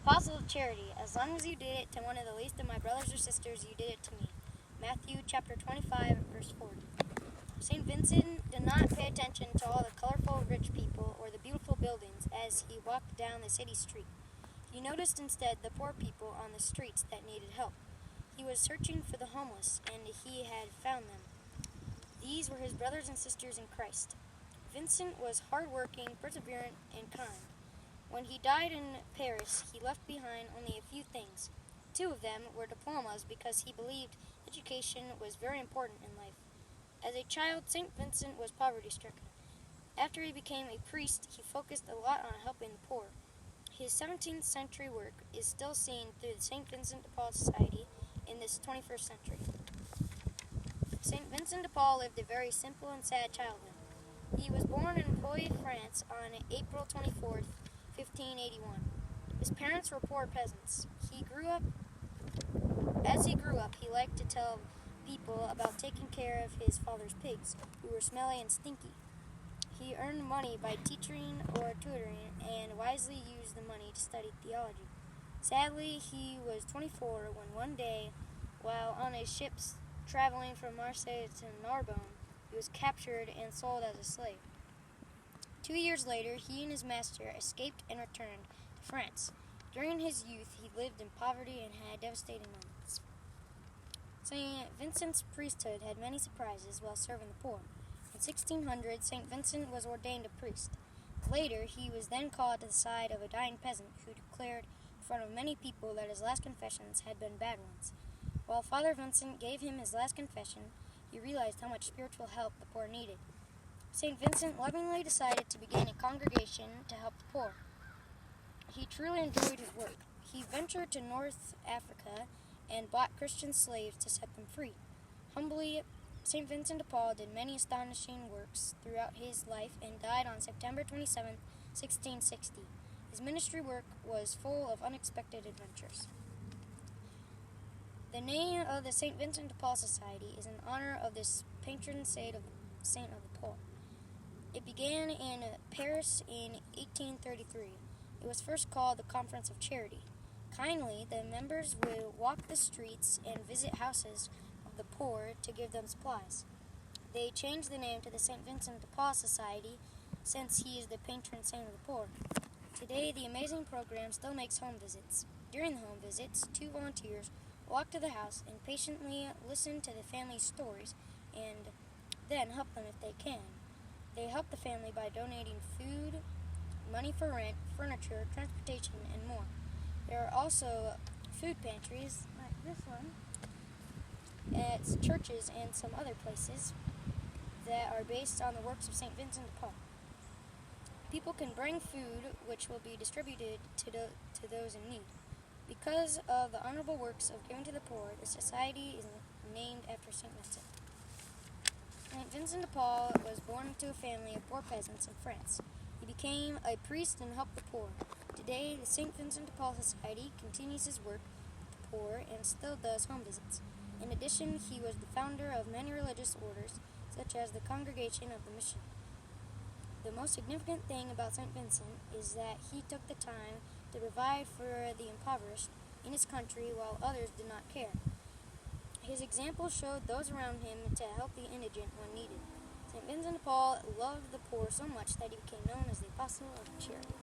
Apostle of charity, as long as you did it to one of the least of my brothers or sisters, you did it to me. Matthew chapter 25, verse 40. St. Vincent did not pay attention to all the colorful rich people or the beautiful buildings as he walked down the city street. He noticed instead the poor people on the streets that needed help. He was searching for the homeless, and he had found them. These were his brothers and sisters in Christ. Vincent was hard-working, perseverant, and kind. When he died in Paris, he left behind only a few things. 2 of them were diplomas because he believed education was very important in life. As a child, St. Vincent was poverty-stricken. After he became a priest, he focused a lot on helping the poor. His 17th century work is still seen through the St. Vincent de Paul Society in this 21st century. St. Vincent de Paul lived a very simple and sad childhood. He was born in Poix, France on April 24th, 1581. His parents were poor peasants. As he grew up, he liked to tell people about taking care of his father's pigs, who were smelly and stinky. He earned money by teaching or tutoring and wisely used the money to study theology. Sadly, he was 24 when one day, while on a ship traveling from Marseille to Narbonne, he was captured and sold as a slave. 2 years later, he and his master escaped and returned to France. During his youth, he lived in poverty and had devastating moments. St. Vincent's priesthood had many surprises while serving the poor. In 1600, St. Vincent was ordained a priest. Later, he was then called to the side of a dying peasant who declared in front of many people that his last confessions had been bad ones. While Father Vincent gave him his last confession, he realized how much spiritual help the poor needed. St. Vincent lovingly decided to begin a congregation to help the poor. He truly enjoyed his work. He ventured to North Africa and bought Christian slaves to set them free. Humbly, St. Vincent de Paul did many astonishing works throughout his life and died on September 27, 1660. His ministry work was full of unexpected adventures. The name of the St. Vincent de Paul Society is in honor of this patron saint of the poor. It began in Paris in 1833. It was first called the Conference of Charity. Kindly, the members would walk the streets and visit houses of the poor to give them supplies. They changed the name to the St. Vincent de Paul Society since he is the patron saint of the poor. Today, the amazing program still makes home visits. During the home visits, 2 volunteers walk to the house and patiently listen to the family's stories and then help them if they can. They help the family by donating food, money for rent, furniture, transportation, and more. There are also food pantries, like this one, at churches and some other places that are based on the works of St. Vincent de Paul. People can bring food, which will be distributed to those in need. Because of the honorable works of giving to the poor, the society is named after St. Vincent. St. Vincent de Paul was born into a family of poor peasants in France. He became a priest and helped the poor. Today, the St. Vincent de Paul Society continues his work with the poor and still does home visits. In addition, he was the founder of many religious orders, such as the Congregation of the Mission. The most significant thing about St. Vincent is that he took the time to provide for the impoverished in his country while others did not care. His example showed those around him to help the indigent when needed. St. Vincent de Paul loved the poor so much that he became known as the Apostle of Charity.